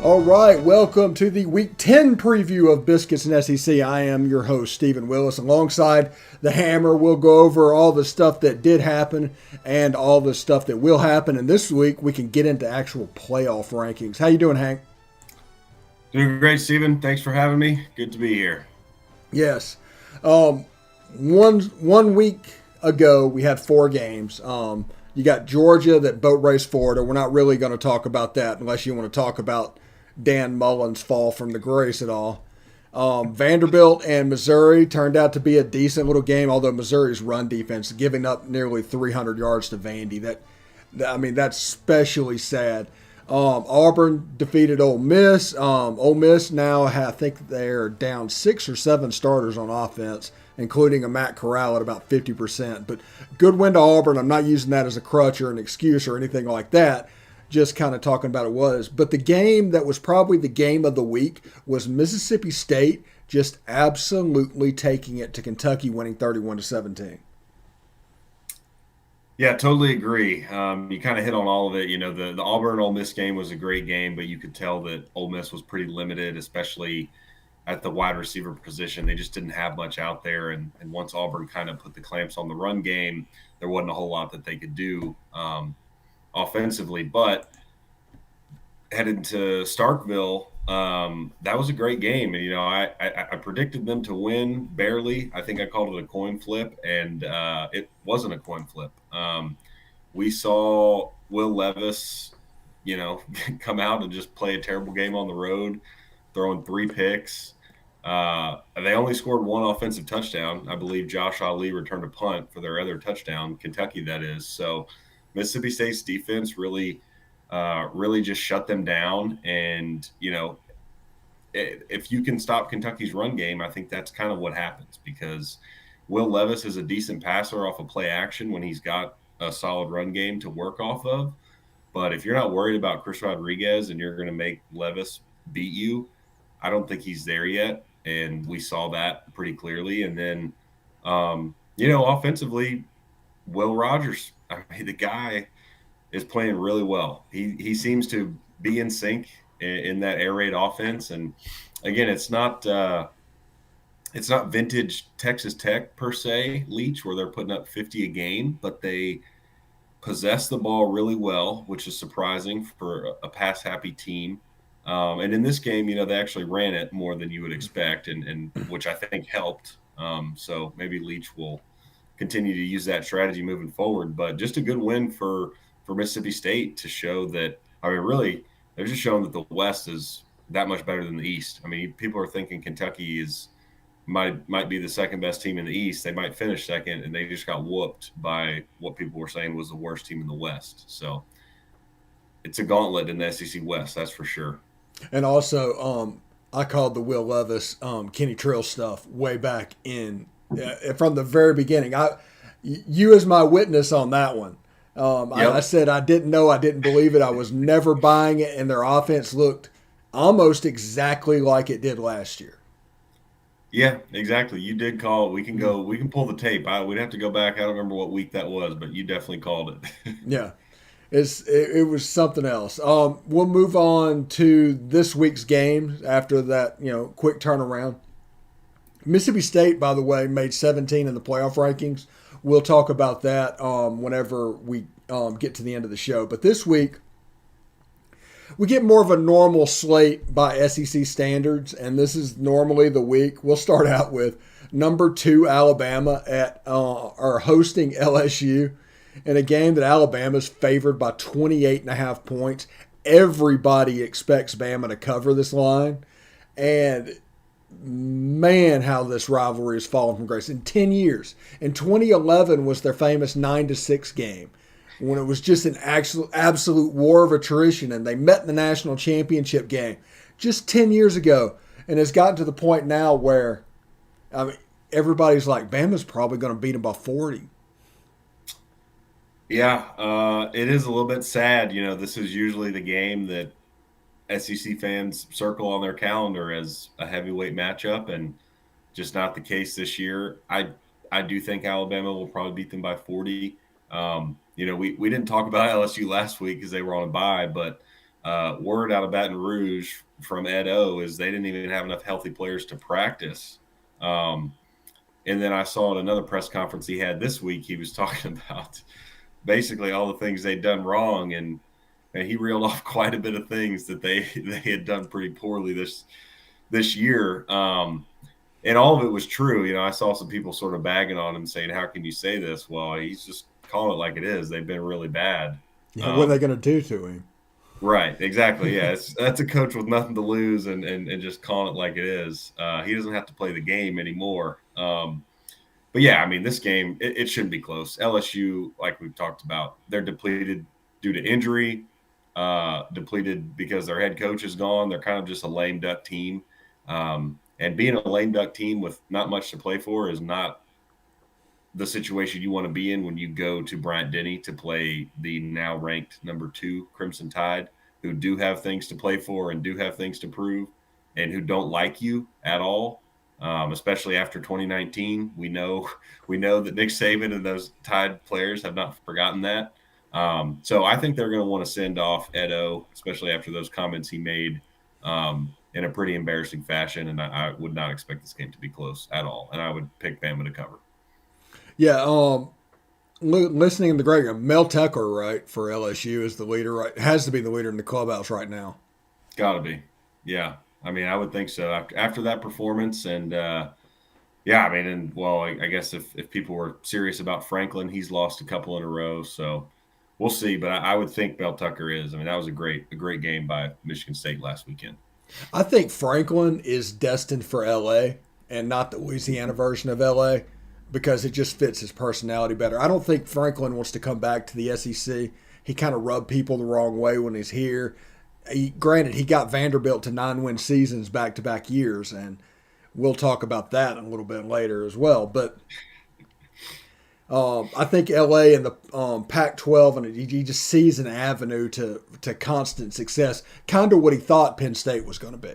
All right, welcome to the Week 10 preview of Biscuits and SEC. I am your host, Stephen Willis. Alongside the Hammer, we'll go over all the stuff that did happen and all the stuff that will happen. And this week, we can get into actual playoff rankings. How you doing, Hank? Doing great, Stephen. Thanks for having me. Good to be here. Yes. One week ago, we had 4 games. You got Georgia that boat raced Florida. We're not really going to talk about that unless you want to talk about Dan Mullen's fall from the grace at all. Vanderbilt and Missouri turned out to be a decent little game, although Missouri's run defense giving up nearly 300 yards to Vandy. That's especially sad. Auburn defeated Ole Miss. Ole Miss now, I think they're down 6 or 7 starters on offense, including a Matt Corral at about 50%. But good win to Auburn. I'm not using that as a crutch or an excuse or anything like that. Just kind of talking about it was. But the game that was probably the game of the week was Mississippi State just absolutely taking it to Kentucky, winning 31-17. Yeah, totally agree. You kind of hit on all of it. You know, the Auburn Ole Miss game was a great game, but you could tell that Ole Miss was pretty limited, especially at the wide receiver position. They just didn't have much out there. And once Auburn kind of put the clamps on the run game, there wasn't a whole lot that they could do offensively. But headed to Starkville, that was a great game. And, you know, I predicted them to win barely. I think I called it a coin flip, and it wasn't a coin flip. We saw Will Levis, you know, come out and just play a terrible game on the road, throwing 3 picks. They only scored 1 offensive touchdown. I believe Josh Ali returned a punt for their other touchdown, Kentucky that is. So Mississippi State's defense really just shut them down. And, you know, if you can stop Kentucky's run game, I think that's kind of what happens, because Will Levis is a decent passer off of play action when he's got a solid run game to work off of. But if you're not worried about Chris Rodriguez and you're going to make Levis beat you, I don't think he's there yet. And we saw that pretty clearly. And then, you know, offensively, Will Rogers, I mean, the guy is playing really well. He seems to be in sync in that air raid offense. And again, it's not vintage Texas Tech per se, Leach, where they're putting up 50 a game, but they possess the ball really well, which is surprising for a pass happy team. And in this game, you know, they actually ran it more than you would expect, and which I think helped. So maybe Leach will continue to use that strategy moving forward. But just a good win for Mississippi State to show that, I mean, really, they're just showing that the West is that much better than the East. I mean, people are thinking Kentucky might be the second best team in the East. They might finish second, and they just got whooped by what people were saying was the worst team in the West. So it's a gauntlet in the SEC West, that's for sure. And also, I called the Will Levis, Kenny Trill stuff way back in from the very beginning. You as my witness on that one. Yep. I said I didn't know, I didn't believe it. I was never buying it, and their offense looked almost exactly like it did last year. Yeah, exactly. You did call it. We can pull the tape. We'd have to go back. I don't remember what week that was, but you definitely called it. Yeah. It was something else. We'll move on to this week's game after that, you know, quick turnaround. Mississippi State, by the way, made 17 in the playoff rankings. We'll talk about that whenever we get to the end of the show. But this week, we get more of a normal slate by SEC standards, and this is normally the week. We'll start out with number 2 Alabama are hosting LSU in a game that Alabama's favored by 28.5 points. Everybody expects Bama to cover this line, and man, how this rivalry has fallen from grace in 10 years. In 2011 was their famous 9-6 game, when it was just an absolute war of attrition, and they met in the national championship game just 10 years ago. And it's gotten to the point now where, I mean, everybody's like, Bama's probably going to beat them by 40. Yeah, it is a little bit sad. You know, this is usually the game that SEC fans circle on their calendar as a heavyweight matchup, and just not the case this year. I do think Alabama will probably beat them by 40. You know, we didn't talk about LSU last week because they were on a bye, but Word out of Baton Rouge from Ed O is they didn't even have enough healthy players to practice. Um, and then I saw at another press conference he had this week, he was talking about basically all the things they'd done wrong, and he reeled off quite a bit of things that they had done pretty poorly this year. And all of it was true. I saw some people sort of bagging on him saying, "How can you say this?" Well, he's just calling it like it is. They've been really bad. Yeah, what are they Um, going to do to him? right, exactly. Yeah, that's a coach with nothing to lose and just calling it like it is. He doesn't have to play the game anymore. But yeah, I mean, this game it shouldn't be close. LSU, like we've talked about, they're depleted due to injury, depleted because their head coach is gone. They're kind of just a lame duck team, and being a lame duck team with not much to play for is not the situation you want to be in when you go to Bryant Denny to play the now ranked number 2 Crimson Tide, who do have things to play for and do have things to prove, and who don't like you at all. Especially after 2019, we know that Nick Saban and those Tide players have not forgotten that. So I think they're going to want to send off Edo, especially after those comments he made in a pretty embarrassing fashion. And I would not expect this game to be close at all. And I would pick Bama to cover. Yeah, listening in the great game, Mel Tucker, right, for LSU is the leader, right? Has to be the leader in the clubhouse right now. Got to be. Yeah. I mean, I would think so after that performance. And yeah, I mean, and well, I guess if people were serious about Franklin, he's lost a couple in a row. So we'll see. But I would think Mel Tucker is. I mean, that was a great game by Michigan State last weekend. I think Franklin is destined for LA and not the Louisiana version of LA because it just fits his personality better. I don't think Franklin wants to come back to the SEC. He kind of rubbed people the wrong way when he's here. Granted, he got Vanderbilt to 9-win seasons back to back years, and we'll talk about that a little bit later as well. But I think LA and the Pac-12, and he just sees an avenue to constant success, kind of what he thought Penn State was going to be.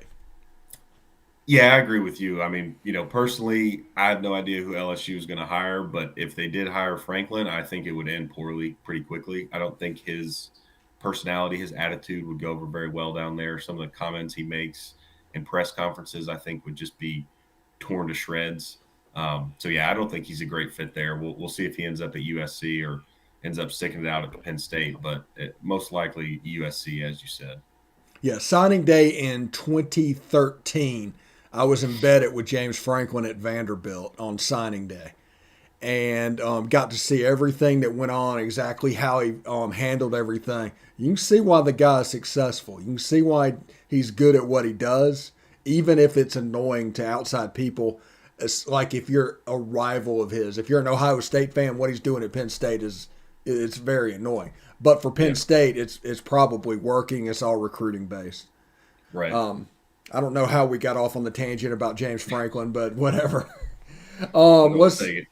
Yeah, I agree with you. I mean, personally, I have no idea who LSU is going to hire, but if they did hire Franklin, I think it would end poorly pretty quickly. I don't think his personality, his attitude would go over very well down there. Some of the comments he makes in press conferences, I think, would just be torn to shreds. So yeah, I don't think he's a great fit there. We'll see if he ends up at USC or ends up sticking it out at Penn State, but most likely USC, as you said. Yeah, signing day in 2013, I was embedded with James Franklin at Vanderbilt on signing day and got to see everything that went on, exactly how he handled everything. You can see why the guy is successful. You can see why he's good at what he does, even if it's annoying to outside people. It's like if you're a rival of his, if you're an Ohio State fan, what he's doing at Penn State is it's very annoying. But for Penn Yeah, State, it's probably working. It's all recruiting based. right. I don't know how we got off on the tangent about James Franklin, but whatever. We'll Let's take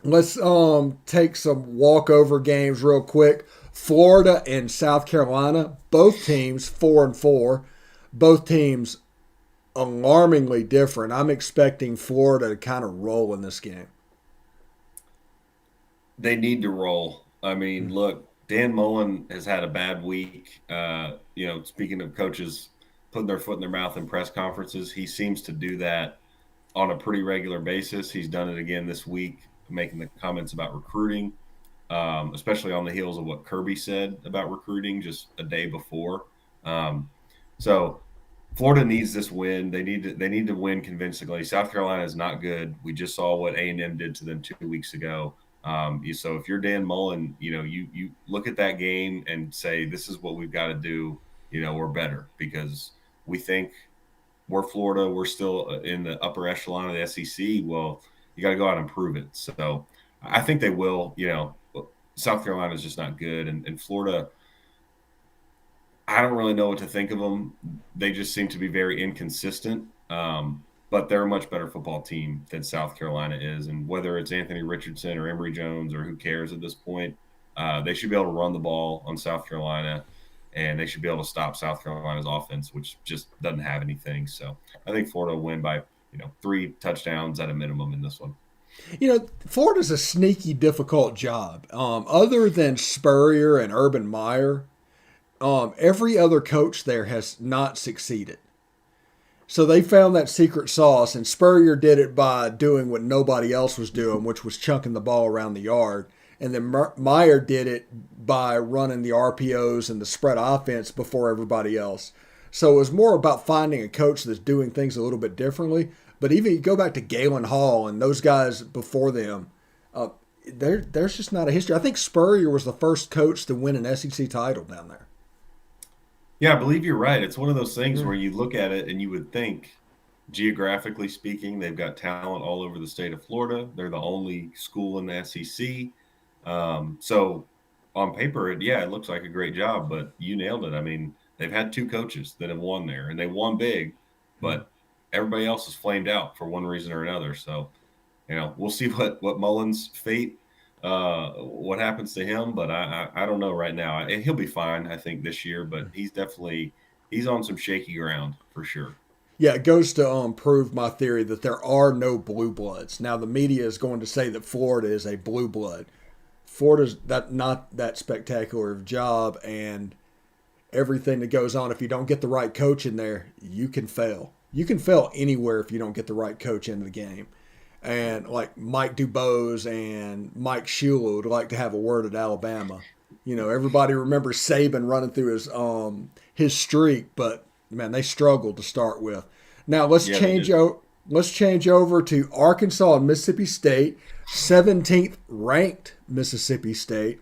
it. take some walkover games real quick. Florida and South Carolina, both teams 4-4, both teams alarmingly different. I'm expecting Florida to kind of roll in this game. They need to roll. I mean, look, Dan Mullen has had a bad week. Speaking of coaches putting their foot in their mouth in press conferences, he seems to do that on a pretty regular basis. He's done it again this week, making the comments about recruiting, especially on the heels of what Kirby said about recruiting just a day before. So Florida needs this win. They need to win convincingly. South Carolina is not good. We just saw what A&M did to them 2 weeks ago. So if you're Dan Mullen, you look at that game and say, this is what we've got to do, or better, because we think we're Florida. We're still in the upper echelon of the SEC. Well, you got to go out and prove it. So I think they will. South Carolina is just not good, and Florida, I don't really know what to think of them. They just seem to be very inconsistent. But they're a much better football team than South Carolina is. And whether it's Anthony Richardson or Emory Jones or who cares at this point, they should be able to run the ball on South Carolina, and they should be able to stop South Carolina's offense, which just doesn't have anything. So I think Florida will win by 3 touchdowns at a minimum in this one. Florida's a sneaky, difficult job. Other than Spurrier and Urban Meyer, every other coach there has not succeeded. So they found that secret sauce, and Spurrier did it by doing what nobody else was doing, which was chunking the ball around the yard. And then Meyer did it by running the RPOs and the spread offense before everybody else. So it was more about finding a coach that's doing things a little bit differently. But even you go back to Galen Hall and those guys before them, uh, there's just not a history. I think Spurrier was the first coach to win an SEC title down there. Yeah, I believe you're right. It's one of those things Mm. where you look at it and you would think, geographically speaking, they've got talent all over the state of Florida. They're the only school in the SEC. So on paper, yeah, it looks like a great job, but you nailed it. I mean, they've had two coaches that have won there, and they won big, Mm. but everybody else is flamed out for one reason or another. So, we'll see what Mullins' fate, what happens to him, but I don't know right now. He'll be fine, I think, this year, but he's on some shaky ground for sure. Yeah, it goes to prove my theory that there are no blue bloods. Now the media is going to say that Florida is a blue blood. Florida's that not that spectacular of job, and everything that goes on. If you don't get the right coach in there, you can fail. You can fail anywhere if you don't get the right coach into the game. And like Mike Dubose and Mike Shula would like to have a word at Alabama. Everybody remembers Saban running through his streak, but man, they struggled to start with. Now Yeah, they did. let's change over to Arkansas and Mississippi State, 17th ranked Mississippi State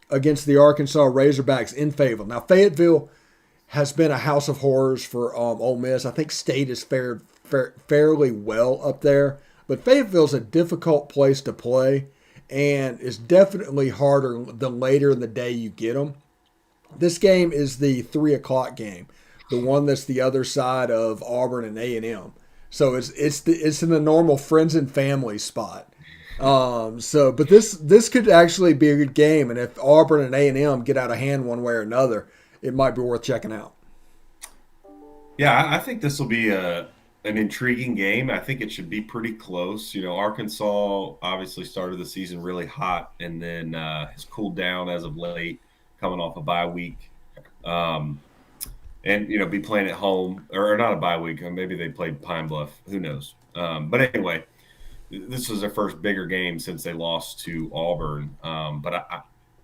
against the Arkansas Razorbacks in Fayetteville. Now Fayetteville has been a house of horrors for Ole Miss. I think State has fared fairly well up there, but Fayetteville's a difficult place to play, and it's definitely harder the later in the day you get them. This game is the 3 o'clock game, the one that's the other side of Auburn and A&M. So it's in the normal friends and family spot. But this could actually be a good game, and if Auburn and A&M get out of hand one way or another, it might be worth checking out. Yeah, I think this will be an intriguing game. I think it should be pretty close. Arkansas obviously started the season really hot and then has cooled down as of late, coming off a bye week. Um, and be playing at home or not a bye week. Maybe they played Pine Bluff. Who knows? But anyway, this was their first bigger game since they lost to Auburn. But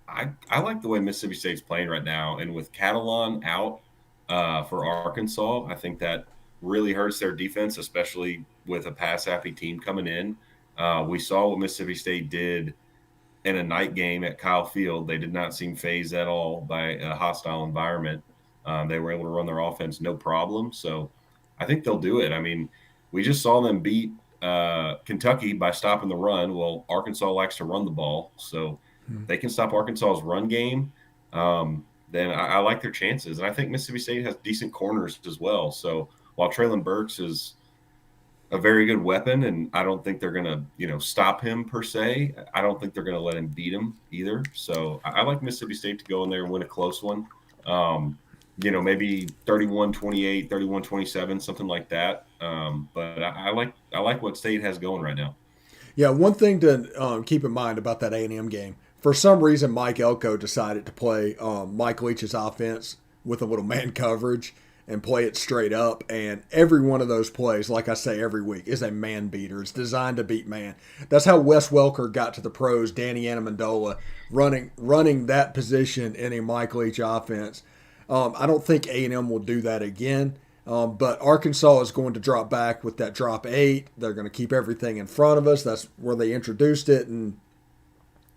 I like the way Mississippi State's playing right now, and with Catalan out for Arkansas, I think that really hurts their defense, especially with a pass happy team coming in. We saw what Mississippi State did in a night game at Kyle Field. They did not seem phased at all by a hostile environment. They were able to run their offense no problem. So I think they'll do it. I mean, we just saw them beat Kentucky by stopping the run. Well, Arkansas likes to run the ball. So if they can stop Arkansas's run game, then I like their chances. And I think Mississippi State has decent corners as well. So while Traylon Burks is a very good weapon, and I don't think they're going to, stop him per se. I don't think they're going to let him beat him either. So I like Mississippi State to go in there and win a close one. Maybe 31-28, 31-27, something like that. But I like what State has going right now. Yeah, one thing to keep in mind about that A&M game. For some reason, Mike Elko decided to play Mike Leach's offense with a little man coverage and play it straight up. And every one of those plays, like I say every week, is a man beater. It's designed to beat man. That's how Wes Welker got to the pros. Danny Amendola running that position in a Mike Leach offense. I don't think A&M will do that again. But Arkansas is going to drop back with that drop 8. They're going to keep everything in front of us. That's where they introduced it. And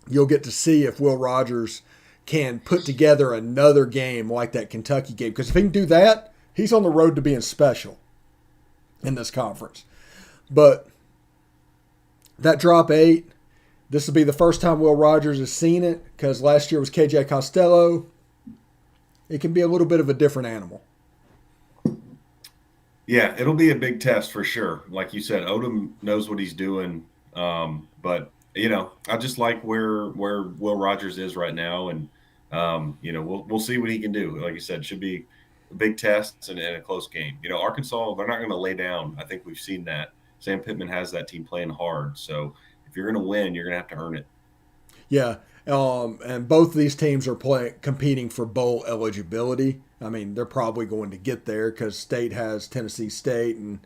you'll get to see if Will Rogers can put together another game like that Kentucky game. Because if he can do that, he's on the road to being special in this conference. But that drop 8, this will be the first time Will Rogers has seen it because last year was KJ Costello. It can be a little bit of a different animal. Yeah, it'll be a big test for sure. Like you said, Odom knows what he's doing. But I just like where Will Rogers is right now, and we'll see what he can do. Like you said, should be a big test and a close game. Arkansas, they're not going to lay down. I think we've seen that. Sam Pittman has that team playing hard. So if you're going to win, you're going to have to earn it. Yeah, and both of these teams are competing for bowl eligibility. I mean, they're probably going to get there because State has Tennessee State, and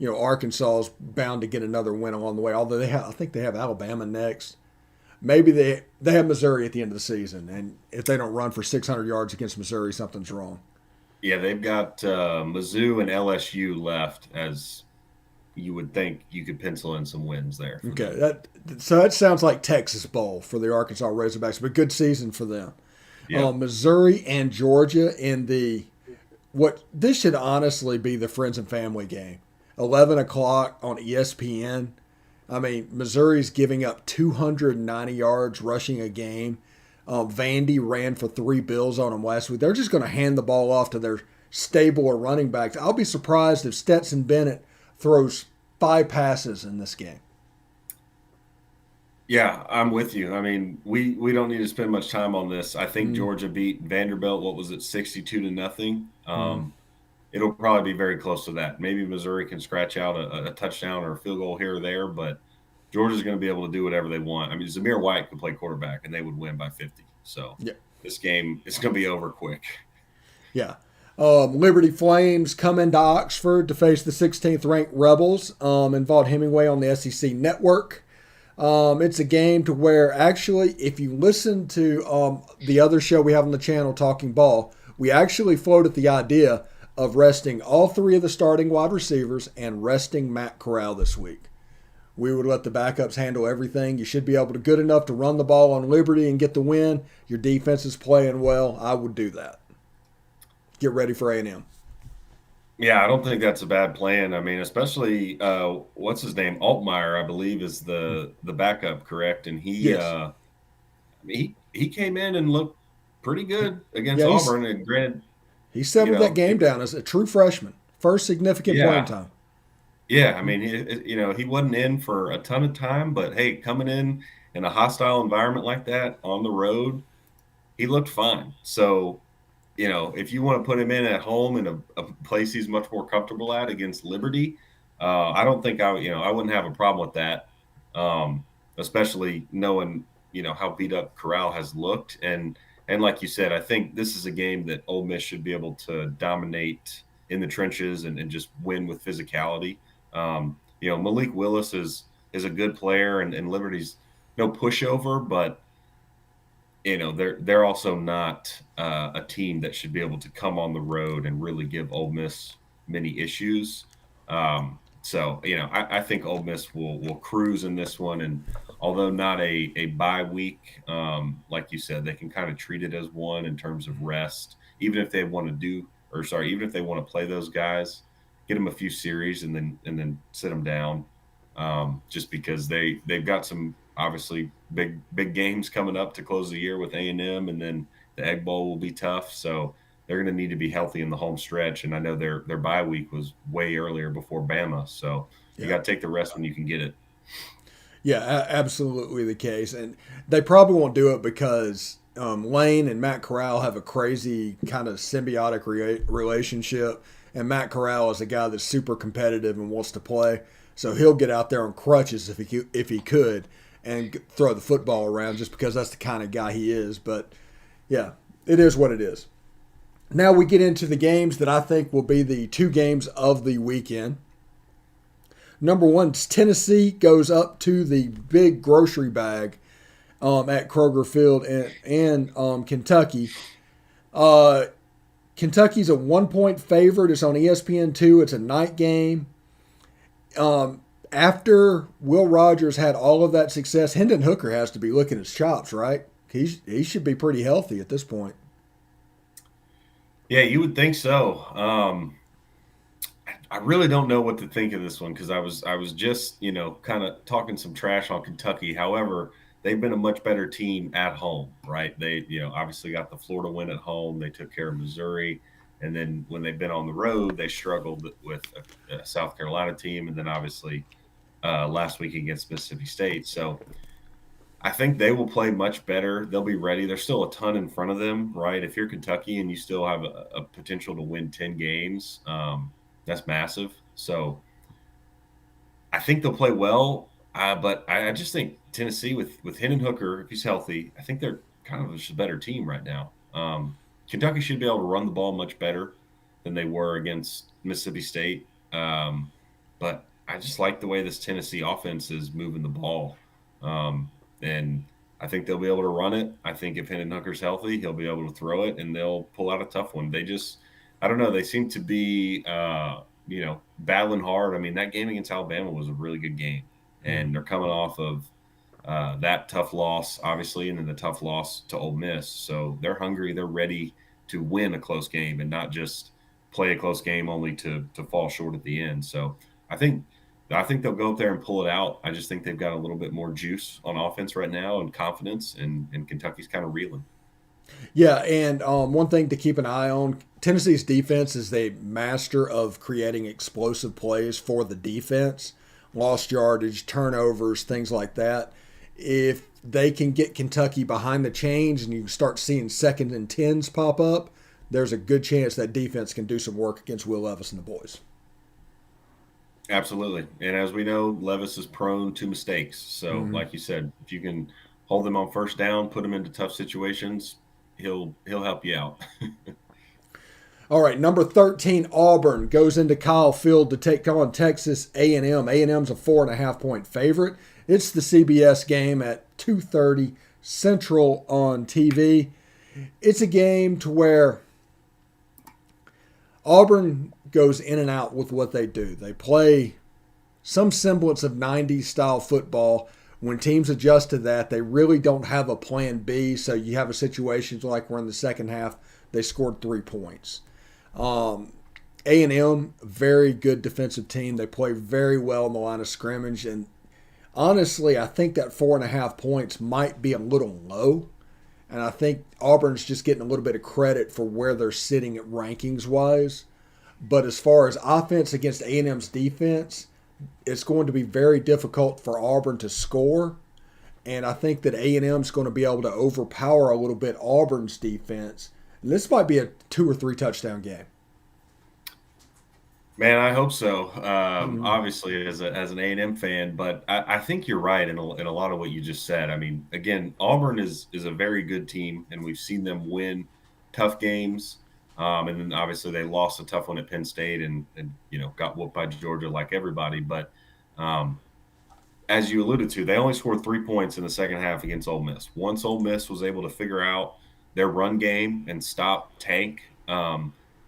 Arkansas is bound to get another win along the way. Although I think they have Alabama next. Maybe they have Missouri at the end of the season, and if they don't run for 600 yards against Missouri, something's wrong. Yeah, they've got Mizzou and LSU left, as you would think you could pencil in some wins there for Okay, them. that sounds like Texas Bowl for the Arkansas Razorbacks, but good season for them. Yep. Missouri and Georgia in the what this should honestly be the friends and family game. 11 o'clock on ESPN. I mean, Missouri's giving up 290 yards rushing a game. Vandy ran for 3 bills on them last week. They're just going to hand the ball off to their stable of running backs. I'll be surprised if Stetson Bennett throws 5 passes in this game. Yeah, I'm with you. I mean, we don't need to spend much time on this. I think Mm, Georgia beat Vanderbilt. What was it, 62-0? mm. It'll probably be very close to that. Maybe Missouri can scratch out a touchdown or a field goal here or there, but Georgia's going to be able to do whatever they want. I mean, Zamir White could play quarterback, and they would win by 50. So Yeah, this game is going to be over quick. yeah. Liberty Flames come into Oxford to face the 16th ranked Rebels in Vaught Hemingway on the SEC Network. It's a game to where actually, if you listen to the other show we have on the channel, Talking Ball, we actually floated the idea of resting all 3 of the starting wide receivers and resting Matt Corral this week. We would let the backups handle everything. You should be able to good enough to run the ball on Liberty and get the win. Your defense is playing well. I would do that. Get ready for A&M. Yeah, I don't think that's a bad plan. I mean, especially what's his name, Altmaier, I believe, is the backup, correct? And Yes. he came in and looked pretty good against Yeah, Auburn. And granted, he you settled that know, game down as a true freshman. First significant playing yeah, time. yeah. I mean, he wasn't in for a ton of time, but hey, coming in a hostile environment like that on the road, he looked fine. So if you want to put him in at home in a place he's much more comfortable at against Liberty, I don't think I wouldn't have a problem with that. Especially knowing, how beat up Corral has looked. And like you said, I think this is a game that Ole Miss should be able to dominate in the trenches and just win with physicality. Malik Willis is a good player and Liberty's no pushover, but they're also not a team that should be able to come on the road and really give Ole Miss many issues. I think Ole Miss will cruise in this one, and although not a bye week, like you said, they can kind of treat it as one in terms of rest. Even if they want to even if they want to play those guys, get them a few series and then sit them down, just because they've got some obviously big games coming up to close the year with A&M, and then the Egg Bowl will be tough. So they're going to need to be healthy in the home stretch. And I know their bye week was way earlier before Bama, so you Yeah. got to take the rest when you can get it. Yeah, absolutely the case. And they probably won't do it because Lane and Matt Corral have a crazy kind of symbiotic relationship. And Matt Corral is a guy that's super competitive and wants to play. So he'll get out there on crutches if he could and throw the football around just because that's the kind of guy he is. But yeah, it is what it is. Now we get into the games that I think will be the 2 games of the weekend. Number one, Tennessee goes up to the big grocery bag at Kroger Field and Kentucky. Uh, Kentucky's a 1-point favorite. It's on ESPN2. It's a night game. After Will Rogers had all of that success, Hendon Hooker has to be licking his chops, right? He should be pretty healthy at this point. Yeah, you would think so. I really don't know what to think of this one because I was just kind of talking some trash on Kentucky. However, they've been a much better team at home, right? They obviously got the Florida win at home. They took care of Missouri, and then when they've been on the road, they struggled with a South Carolina team, and then obviously last week against Mississippi State. So I think they will play much better. They'll be ready. There's still a ton in front of them, right? If you're Kentucky and you still have a potential to win 10 games, that's massive. So I think they'll play well. But I just think Tennessee with Hendon Hooker, if he's healthy, I think they're kind of just a better team right now. Kentucky should be able to run the ball much better than they were against Mississippi State. But I just like the way this Tennessee offense is moving the ball. And I think they'll be able to run it. I think if Hendon Hooker's healthy, he'll be able to throw it, and they'll pull out a tough one. They just, I don't know, they seem to be, battling hard. I mean, that game against Alabama was a really good game, and they're coming off of that tough loss, obviously, and then the tough loss to Ole Miss. So they're hungry. They're ready to win a close game and not just play a close game only to fall short at the end. So I think I think they'll go up there and pull it out. I just think they've got a little bit more juice on offense right now and confidence, and Kentucky's kind of reeling. Yeah, and one thing to keep an eye on: Tennessee's defense is a master of creating explosive plays for the defense, lost yardage, turnovers, things like that. If they can get Kentucky behind the chains and you start seeing second and tens pop up, there's a good chance that defense can do some work against Will Levis and the boys. Absolutely. And as we know, Levis is prone to mistakes. So, Mm-hmm. like you said, if you can hold them on first down, put them into tough situations, he'll help you out. All right, number 13, Auburn goes into Kyle Field to take on Texas A&M. A&M's a 4.5 point favorite. It's the CBS game at 2:30 Central on TV. It's a game to where Auburn goes in and out with what they do. They play some semblance of 90s style football. When teams adjust to that, they really don't have a plan B. So you have a situation like where in the second half they scored 3 points. A&M, very good defensive team. They play very well in the line of scrimmage. And honestly, I think that 4.5 points might be a little low. And I think Auburn's just getting a little bit of credit for where they're sitting at rankings wise. But as far as offense against A&M's defense, it's going to be very difficult for Auburn to score. And I think that A&M is going to be able to overpower a little bit Auburn's defense. And this might be a 2 or 3 touchdown game. Man, I hope so. Mm-hmm. Obviously, as an A&M fan, but I think you're right in a lot of what you just said. I mean, again, Auburn is a very good team, and we've seen them win tough games. And then obviously they lost a tough one at Penn State, and got whooped by Georgia like everybody. But um, as you alluded to, they only scored 3 points in the second half against Ole Miss. Once Ole Miss was able to figure out their run game and stop Tank,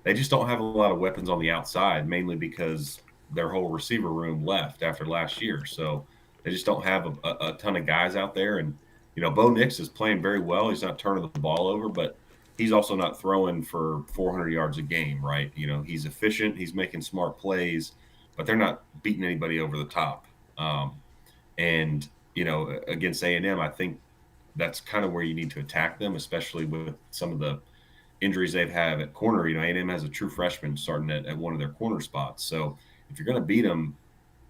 they just don't have a lot of weapons on the outside, mainly because their whole receiver room left after last year. So they just don't have a ton of guys out there. And, Bo Nix is playing very well. He's not turning the ball over, but he's also not throwing for 400 yards a game, right? He's efficient. He's making smart plays, but they're not beating anybody over the top. And against A&M, I think that's kind of where you need to attack them, especially with some of the injuries they've had at corner. A&M has a true freshman starting at one of their corner spots. So if you're going to beat them,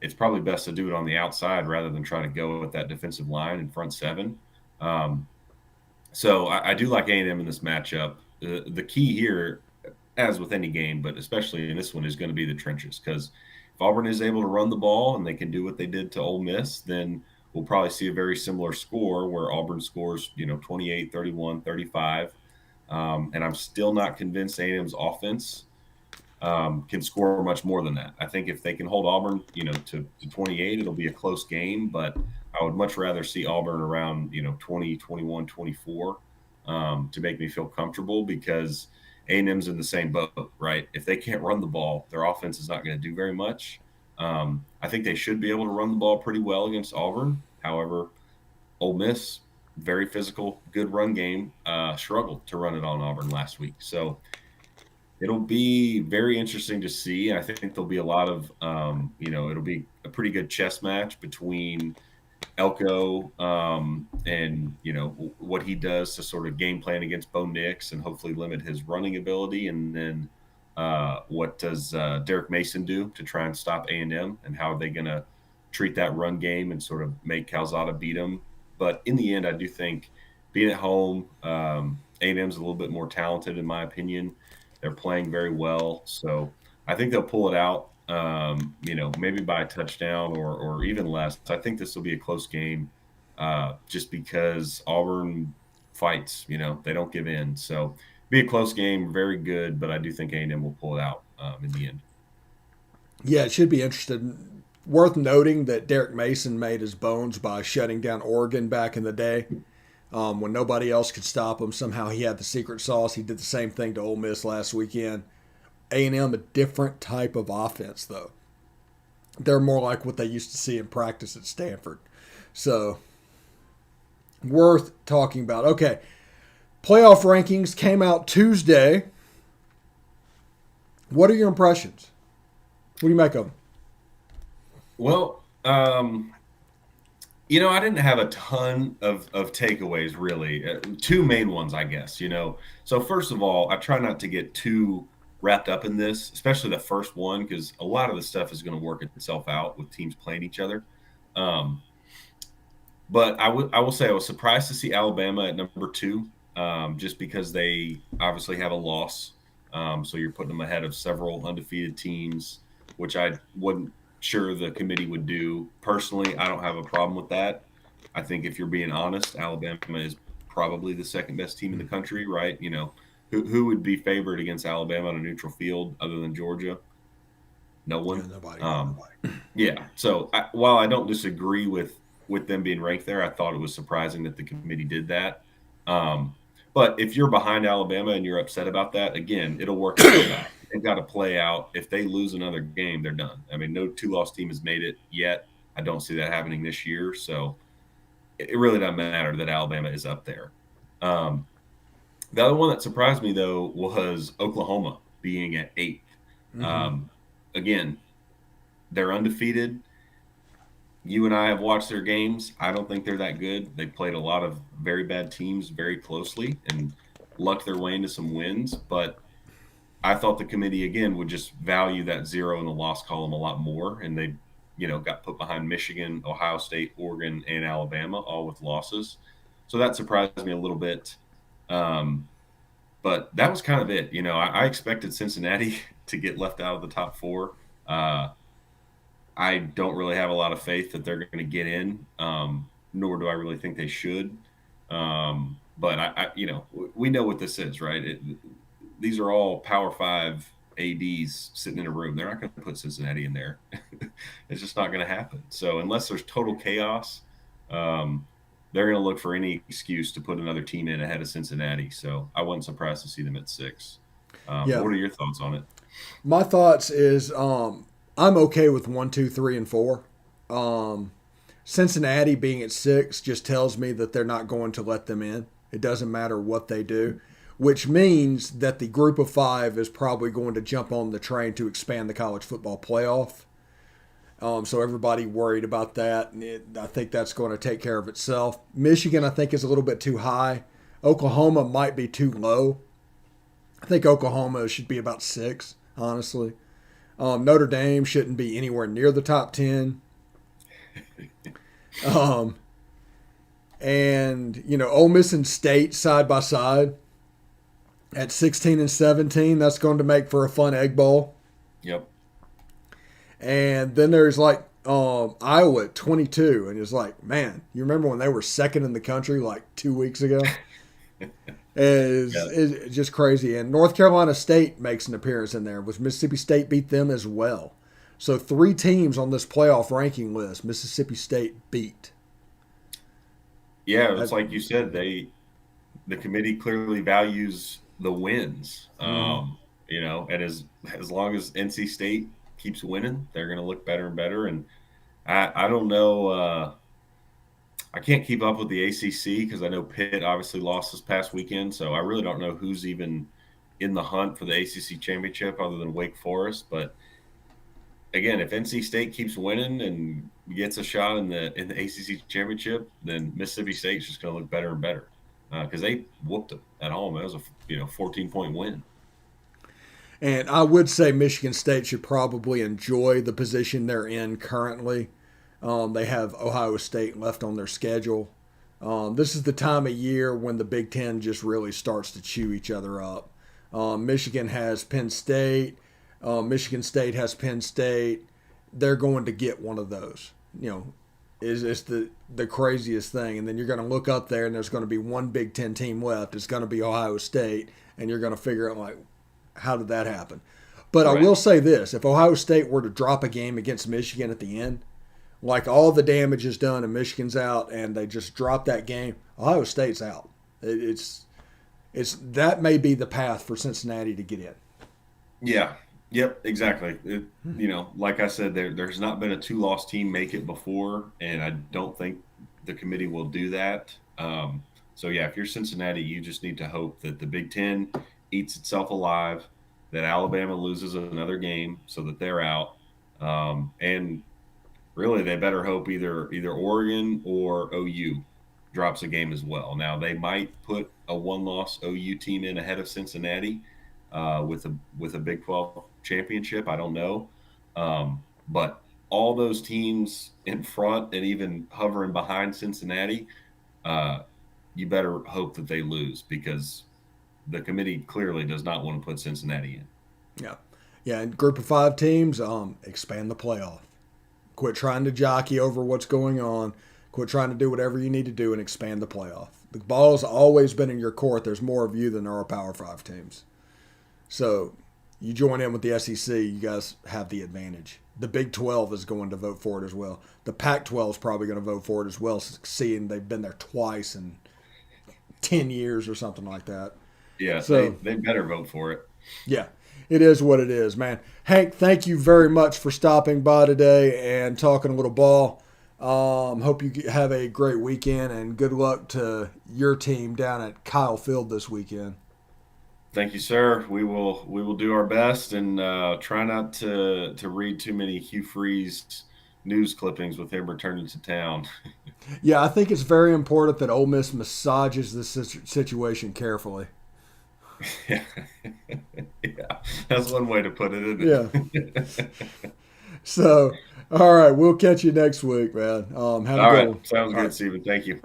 it's probably best to do it on the outside rather than try to go with that defensive line in front seven. So I do like A&M in this matchup. The key here, as with any game, but especially in this one, is going to be the trenches, because if Auburn is able to run the ball and they can do what they did to Ole Miss, then we'll probably see a very similar score where Auburn scores, 28, 31, 35. And I'm still not convinced A&M's offense can score much more than that. I think if they can hold Auburn, to 28, it'll be a close game, but I would much rather see Auburn around, 20, 21, 24 to make me feel comfortable, because A&M's in the same boat, right? If they can't run the ball, their offense is not going to do very much. I think they should be able to run the ball pretty well against Auburn. However, Ole Miss, very physical, good run game, struggled to run it on Auburn last week. So it'll be very interesting to see. I think there'll be a lot of, it'll be a pretty good chess match between Elko and, what he does to sort of game plan against Bo Nix and hopefully limit his running ability. And then what does Derek Mason do to try and stop A&M, and how are they going to treat that run game and sort of make Calzada beat them? But in the end, I do think being at home, A&M's a little bit more talented in my opinion. They're playing very well, so I think they'll pull it out. maybe by a touchdown or even less. I think this will be a close game, just because Auburn fights. They don't give in. So be a close game, very good, but I do think A&M will pull it out in the end. Yeah, it should be interesting. Worth noting that Derek Mason made his bones by shutting down Oregon back in the day. When nobody else could stop him, somehow he had the secret sauce. He did the same thing to Ole Miss last weekend. A&M, a different type of offense, though. They're more like what they used to see in practice at Stanford. So, worth talking about. Okay, playoff rankings came out Tuesday. What are your impressions? What do you make of them? Well, I didn't have a ton of takeaways really. Two main ones, I guess. So first of all, I try not to get too wrapped up in this, especially the first one, because a lot of the stuff is going to work itself out with teams playing each other. Um, but I will say I was surprised to see Alabama at number two, just because they obviously have a loss. So you're putting them ahead of several undefeated teams, which I wasn't sure the committee would do. Personally, I don't have a problem with that. I think if you're being honest, Alabama is probably the second best team in the country, right? Who would be favored against Alabama on a neutral field other than Georgia? No Yeah, one. nobody. Yeah. So while I don't disagree with them being ranked there, I thought it was surprising that the committee did that. But if you're behind Alabama and you're upset about that, again, it'll work itself out. They've got to play out. If they lose another game, they're done. I mean, no two-loss team has made it yet. I don't see that happening this year. So it really doesn't matter that Alabama is up there. The other one that surprised me, though, was Oklahoma being at 8th. Mm-hmm. Again, they're undefeated. You and I have watched their games. I don't think they're that good. They played a lot of very bad teams very closely and lucked their way into some wins. But I thought the committee, again, would just value that zero in the loss column a lot more. And they, got put behind Michigan, Ohio State, Oregon, and Alabama, all with losses. So that surprised me a little bit. But that was kind of it. I expected Cincinnati to get left out of the top four. I don't really have a lot of faith that they're going to get in, nor do I really think they should. But we know what this is, right? These are all Power Five ads sitting in a room. They're not going to put Cincinnati in there. It's just not going to happen. So unless there's total chaos, they're going to look for any excuse to put another team in ahead of Cincinnati. So I wasn't surprised to see them at 6. Yeah. What are your thoughts on it? My thoughts is I'm okay with 1, 2, 3, and 4. Cincinnati being at 6 just tells me that they're not going to let them in. It doesn't matter what they do, which means that the group of 5 is probably going to jump on the train to expand the college football playoff. So everybody worried about that, and I think that's going to take care of itself. Michigan, I think, is a little bit too high. Oklahoma might be too low. I think Oklahoma should be about 6, honestly. Notre Dame shouldn't be anywhere near the top 10. Ole Miss and State side by side at 16 and 17. That's going to make for a fun egg bowl. Yep. And then there's Iowa at 22, and it's like, man, you remember when they were second in the country like 2 weeks ago? It's just crazy. And North Carolina State makes an appearance in there. Was Mississippi State beat them as well? So 3 teams on this playoff ranking list, Mississippi State beat. Yeah, it's like you said, the committee clearly values the wins. And as long as NC State keeps winning, they're going to look better and better. And I don't know. I can't keep up with the ACC because I know Pitt obviously lost this past weekend. So I really don't know who's even in the hunt for the ACC championship other than Wake Forest. But again, if NC State keeps winning and gets a shot in the ACC championship, then Mississippi State's just going to look better and better because they whooped them at home. It was a 14-point win. And I would say Michigan State should probably enjoy the position they're in currently. They have Ohio State left on their schedule. This is the time of year when the Big Ten just really starts to chew each other up. Michigan has Penn State. Michigan State has Penn State. They're going to get one of those. Is the craziest thing. And then you're going to look up there, and there's going to be one Big Ten team left. It's going to be Ohio State, and you're going to figure out like, how did that happen? But I will say this: if Ohio State were to drop a game against Michigan at the end, like all the damage is done and Michigan's out, and they just drop that game, Ohio State's out. It's that may be the path for Cincinnati to get in. Yeah. Yep. Exactly. Like I said, there's not been a two-loss team make it before, and I don't think the committee will do that. So yeah, if you're Cincinnati, you just need to hope that the Big Ten eats itself alive, that Alabama loses another game so that they're out, and really they better hope either Oregon or OU drops a game as well. Now they might put a one-loss OU team in ahead of Cincinnati with a Big 12 championship. I don't know, but all those teams in front and even hovering behind Cincinnati, you better hope that they lose because the committee clearly does not want to put Cincinnati in. Yeah, yeah. And group of 5 teams, expand the playoff. Quit trying to jockey over what's going on. Quit trying to do whatever you need to do and expand the playoff. The ball's always been in your court. There's more of you than there are Power 5 teams. So you join in with the SEC, you guys have the advantage. The Big 12 is going to vote for it as well. The Pac 12 is probably going to vote for it as well, seeing they've been there twice in 10 years or something like that. Yeah, so they better vote for it. Yeah, it is what it is, man. Hank, thank you very much for stopping by today and talking a little ball. Hope you have a great weekend, and good luck to your team down at Kyle Field this weekend. Thank you, sir. We will do our best and try not to read too many Hugh Freeze news clippings with him returning to town. Yeah, I think it's very important that Ole Miss massages this situation carefully. Yeah, yeah, that's one way to put it, isn't it? Yeah. So, all right, we'll catch you next week, man. Have a good one. Sounds good, Steven. Thank you.